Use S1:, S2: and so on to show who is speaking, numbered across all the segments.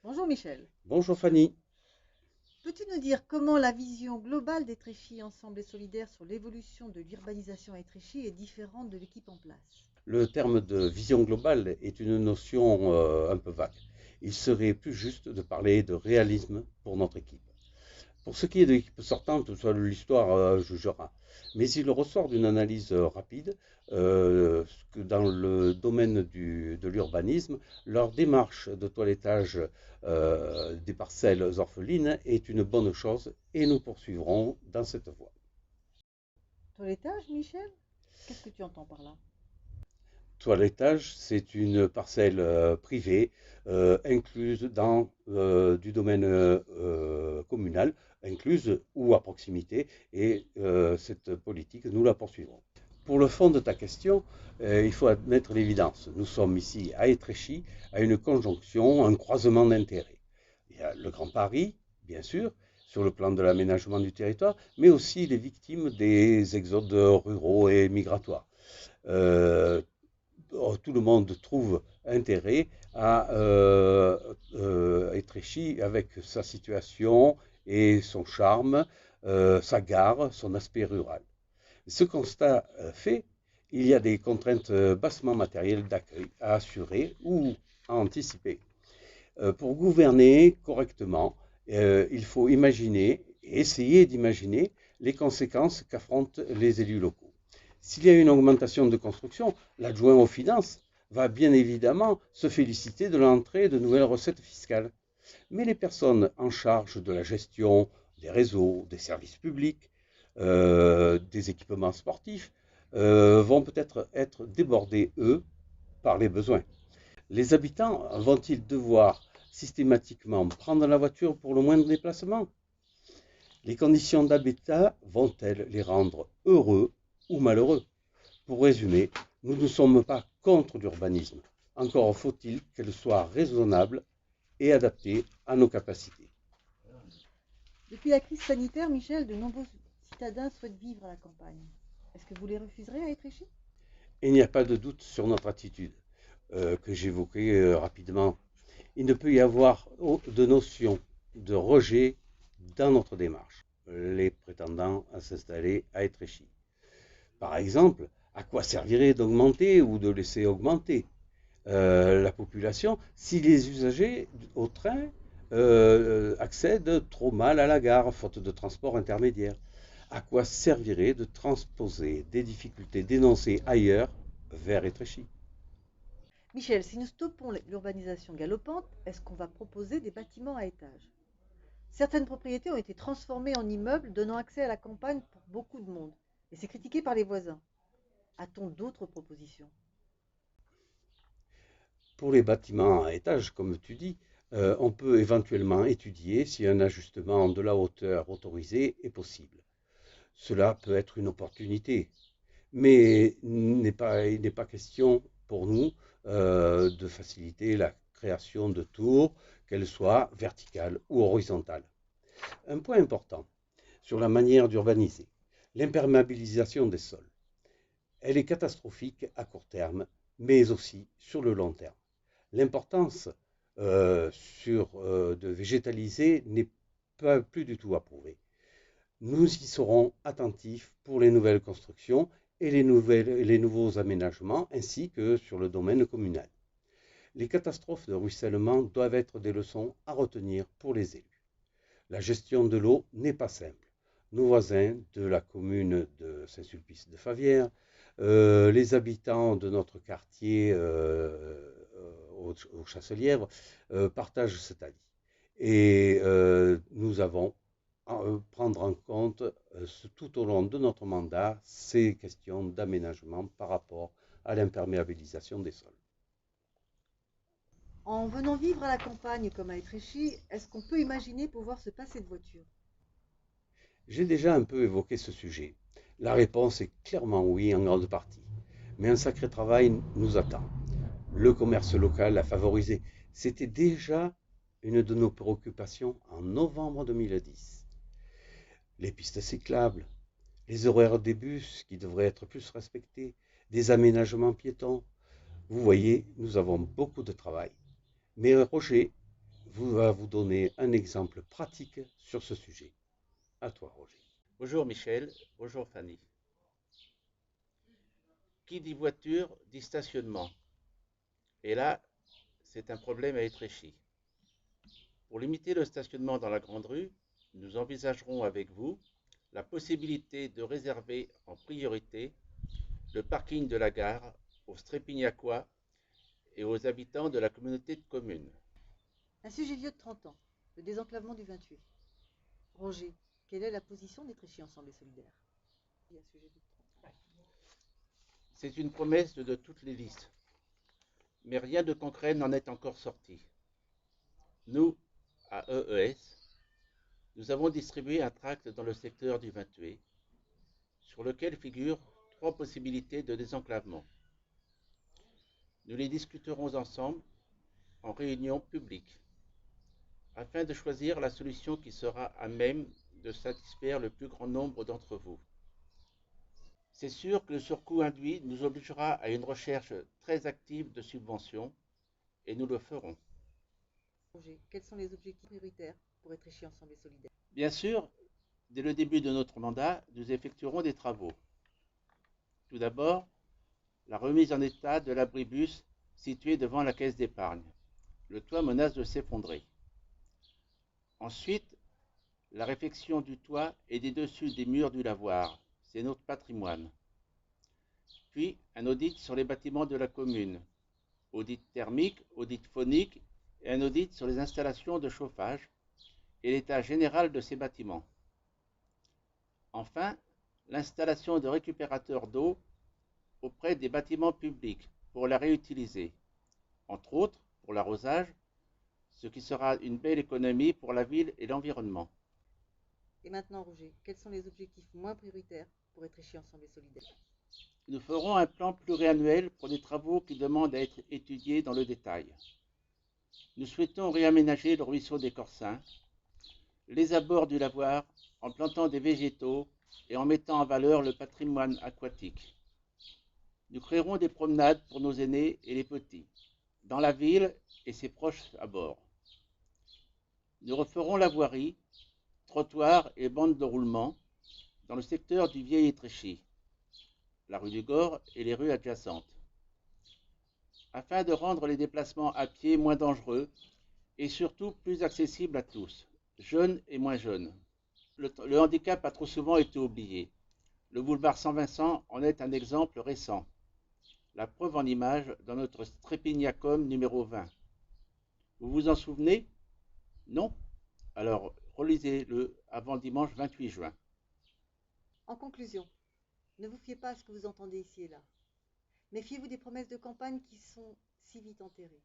S1: Bonjour Michel.
S2: Bonjour Fanny.
S1: Peux-tu nous dire comment la vision globale d'Étréchy Ensemble et Solidaire sur l'évolution de l'urbanisation à Étréchy est différente de l'équipe en place?
S2: Le terme de vision globale est une notion un peu vague. Il serait plus juste de parler de réalisme pour notre équipe. Pour ce qui est de l'équipe sortante, l'histoire jugera. Mais il ressort d'une analyse rapide que dans le domaine de l'urbanisme, leur démarche de toilettage des parcelles orphelines est une bonne chose et nous poursuivrons dans cette voie.
S1: Toilettage, Michel? Qu'est-ce que tu entends par là?
S2: Toilettage, c'est une parcelle privée incluse dans du domaine communal, incluse ou à proximité, et cette politique, nous la poursuivrons. Pour le fond de ta question, il faut admettre l'évidence. Nous sommes ici à Étréchy, à une conjonction, un croisement d'intérêts. Il y a le Grand Paris, bien sûr, sur le plan de l'aménagement du territoire, mais aussi les victimes des exodes ruraux et migratoires. Euh, Tout le monde trouve intérêt à Étréchy avec sa situation et son charme, sa gare, son aspect rural. Ce constat fait, il y a des contraintes bassement matérielles d'accueil à assurer ou à anticiper. Pour gouverner correctement, il faut imaginer, essayer d'imaginer les conséquences qu'affrontent les élus locaux. S'il y a une augmentation de construction, l'adjoint aux finances va bien évidemment se féliciter de l'entrée de nouvelles recettes fiscales. Mais les personnes en charge de la gestion des réseaux, des services publics, des équipements sportifs, vont peut-être être débordés, eux, par les besoins. Les habitants vont-ils devoir systématiquement prendre la voiture pour le moindre déplacement? Les conditions d'habitat vont-elles les rendre heureux ou malheureux? Pour résumer, nous ne sommes pas contre l'urbanisme. Encore faut-il qu'elle soit raisonnable et adaptée à nos capacités.
S1: Depuis la crise sanitaire, Michel, de nombreux citadins souhaitent vivre à la campagne. Est-ce que vous les refuserez à Étréchy?
S2: Il n'y a pas de doute sur notre attitude que j'évoquais rapidement. Il ne peut y avoir de notion de rejet dans notre démarche, les prétendants à s'installer à Étréchy. Par exemple, à quoi servirait d'augmenter ou de laisser augmenter la population si les usagers au train accèdent trop mal à la gare, faute de transport intermédiaire? À quoi servirait de transposer des difficultés dénoncées ailleurs vers Étréchy?
S1: Michel, si nous stoppons l'urbanisation galopante, est-ce qu'on va proposer des bâtiments à étages? Certaines propriétés ont été transformées en immeubles, donnant accès à la campagne pour beaucoup de monde. Et c'est critiqué par les voisins. A-t-on d'autres propositions?
S2: Pour les bâtiments à étage, comme tu dis, on peut éventuellement étudier si un ajustement de la hauteur autorisée est possible. Cela peut être une opportunité, mais il n'est pas question pour nous de faciliter la création de tours, qu'elles soient verticales ou horizontales. Un point important sur la manière d'urbaniser, l'imperméabilisation des sols. Elle est catastrophique à court terme, mais aussi sur le long terme. L'importance de végétaliser n'est plus du tout approuvée. Nous y serons attentifs pour les nouvelles constructions et les nouveaux aménagements, ainsi que sur le domaine communal. Les catastrophes de ruissellement doivent être des leçons à retenir pour les élus. La gestion de l'eau n'est pas simple. Nos voisins de la commune de Saint-Sulpice-de-Favières, les habitants de notre quartier au Chasselièvre partagent cet avis. Et nous avons à prendre en compte tout au long de notre mandat ces questions d'aménagement par rapport à l'imperméabilisation des sols.
S1: En venant vivre à la campagne comme à Étréchy, est-ce qu'on peut imaginer pouvoir se passer de voiture?
S2: J'ai déjà un peu évoqué ce sujet. La réponse est clairement oui en grande partie. Mais un sacré travail nous attend. Le commerce local à favoriser, c'était déjà une de nos préoccupations en novembre 2010. Les pistes cyclables, les horaires des bus qui devraient être plus respectés, des aménagements piétons. Vous voyez, nous avons beaucoup de travail. Mais Roger va vous donner un exemple pratique sur ce sujet. À toi, Roger.
S3: Bonjour Michel, bonjour Fanny. Qui dit voiture dit stationnement. Et là, c'est un problème à Étréchy. Pour limiter le stationnement dans la grande rue, nous envisagerons avec vous la possibilité de réserver en priorité le parking de la gare aux Strépignacois et aux habitants de la communauté de communes.
S1: Un sujet vieux de 30 ans, le désenclavement du 28. Roger, quelle est la position d'Étréchy Ensemble et Solidaire? Il y a un sujet vieux de 30 ans.
S3: C'est une promesse de toutes les listes, mais rien de concret n'en est encore sorti. Nous, à EES, nous avons distribué un tract dans le secteur du 28, sur lequel figurent 3 possibilités de désenclavement. Nous les discuterons ensemble en réunion publique, afin de choisir la solution qui sera à même de satisfaire le plus grand nombre d'entre vous. C'est sûr que le surcoût induit nous obligera à une recherche très active de subventions, et nous le ferons.
S1: Roger, quels sont les objectifs prioritaires pour Étréchy Ensemble et Solidaire?
S3: Bien sûr, dès le début de notre mandat, nous effectuerons des travaux. Tout d'abord, la remise en état de l'abribus situé devant la caisse d'épargne. Le toit menace de s'effondrer. Ensuite, la réfection du toit et des dessus des murs du lavoir. C'est notre patrimoine. Puis, un audit sur les bâtiments de la commune. Audit thermique, audit phonique et un audit sur les installations de chauffage et l'état général de ces bâtiments. Enfin, l'installation de récupérateurs d'eau auprès des bâtiments publics pour la réutiliser, entre autres pour l'arrosage, ce qui sera une belle économie pour la ville et l'environnement.
S1: Et maintenant, Roger, quels sont les objectifs moins prioritaires pour Étréchy Ensemble et Solidaire?
S3: Nous ferons un plan pluriannuel pour des travaux qui demandent à être étudiés dans le détail. Nous souhaitons réaménager le ruisseau des Corsins, les abords du lavoir, en plantant des végétaux et en mettant en valeur le patrimoine aquatique. Nous créerons des promenades pour nos aînés et les petits, dans la ville et ses proches abords. Nous referons la voirie, trottoirs et bandes de roulement dans le secteur du Vieil Étréchy, la rue du Gore et les rues adjacentes, afin de rendre les déplacements à pied moins dangereux et surtout plus accessibles à tous, jeunes et moins jeunes. Le handicap a trop souvent été oublié. Le boulevard Saint-Vincent en est un exemple récent. La preuve en image dans notre Strépignacoum numéro 20. Vous vous en souvenez? Non? Alors relisez-le avant dimanche 28 juin.
S1: En conclusion, ne vous fiez pas à ce que vous entendez ici et là. Méfiez-vous des promesses de campagne qui sont si vite enterrées.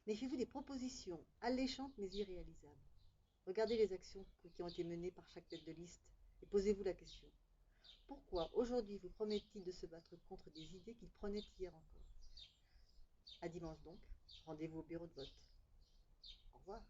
S1: Méfiez-vous des propositions alléchantes mais irréalisables. Regardez les actions qui ont été menées par chaque tête de liste et posez-vous la question. Pourquoi aujourd'hui vous promet-il de se battre contre des idées qu'il prenait hier encore? À dimanche donc, rendez-vous au bureau de vote. Au revoir.